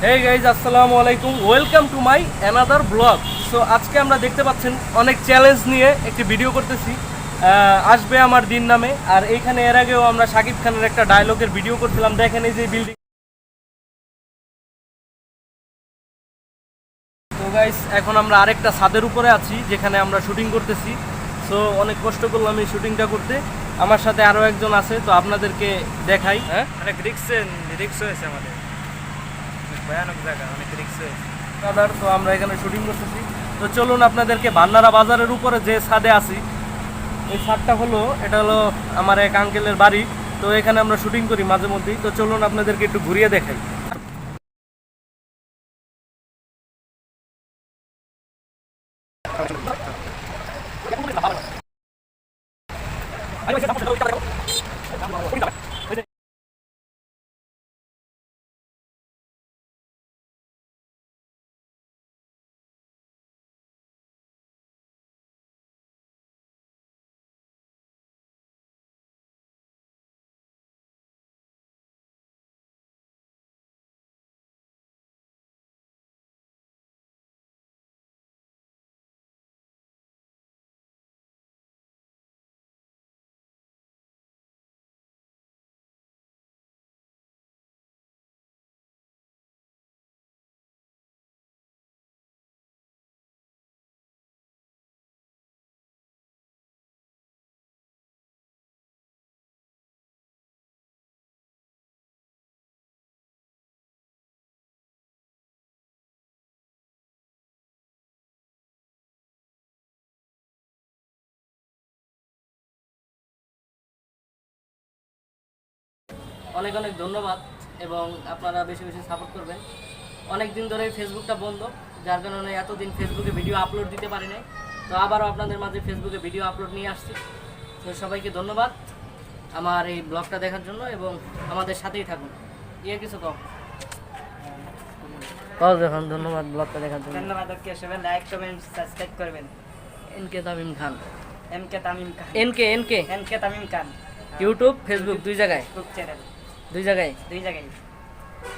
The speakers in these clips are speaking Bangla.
হেই গাইজ, আসসালামু আলাইকুম, welcome to my another blog. So আজকে আমরা দেখতে পাচ্ছেন অনেক চ্যালেঞ্জ নিয়ে একটি ভিডিও করতেছি, আসবে আমার দিন নামে। আর এইখানে এর আগেও আমরা শাকিব খানের একটা ডায়লগের ভিডিও করছিলাম, দেখেন এই যে বিল্ডিং। তো গাইজ, এখন আমরা আরেকটা ছাদের উপরে আছি যেখানে আমরা শুটিং করতেছি। সো অনেক কষ্ট করলাম এই শুটিংটা করতে। আমার সাথে আরও একজন আছে, তো আপনাদেরকে দেখাই। হ্যাঁ, অনেক রিক্স হয়েছে আমাদের, ভয়ানক জায়গা, অনেক রিক্স হয়েছে। তো আমরা এখানে শুটিং করতেছি। তো চলুন আপনাদেরকে ভান্নারা বাজারের উপরে যে ছাদে আছি, এই ছাদটা এটা হলো আমার এক আঙ্কেলের বাড়ি। তো এখানে আমরা শুটিং করি মাঝে মধ্যেই। তো চলুন আপনাদেরকে একটু ঘুরিয়ে দেখাই। অনেক অনেক ধন্যবাদ, এবং আপনারা বেশি বেশি সাপোর্ট করবেন। অনেক দিন ধরে ফেসবুকটা বন্ধ, যার কারণে এতদিন ফেসবুকে ভিডিও আপলোড দিতে পারি নাই। তো আবারও আপনাদের মাঝে ফেসবুকে ভিডিও আপলোড নিয়ে আসছি। তো সবাইকে ধন্যবাদ আমার এই ব্লগটা দেখার জন্য, এবং আমাদের সাথেই থাকুন। কিছু কম দেখুন, ধন্যবাদ ব্লগটা দেখার জন্য। ধন্যবাদ। ওকে, সবাই লাইক কমেন্ট সাবস্ক্রাইব করবেন। এনকে তামিম খান, এমকে তামিম খান, এনকে এনকে এমকে তামিম খান। ইউটিউব ফেসবুক দুই জায়গায়, ফেসবুক চ্যানেল দুই জায়গায়।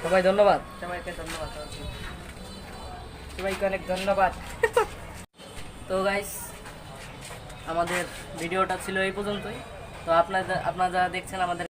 সবাই ধন্যবাদ। সবাইকে ধন্যবাদ, সবাইকে অনেক ধন্যবাদ। তো গাইস, আমাদের ভিডিওটা ছিল এই পর্যন্তই। তো আপনারা যারা দেখছেন আমাদের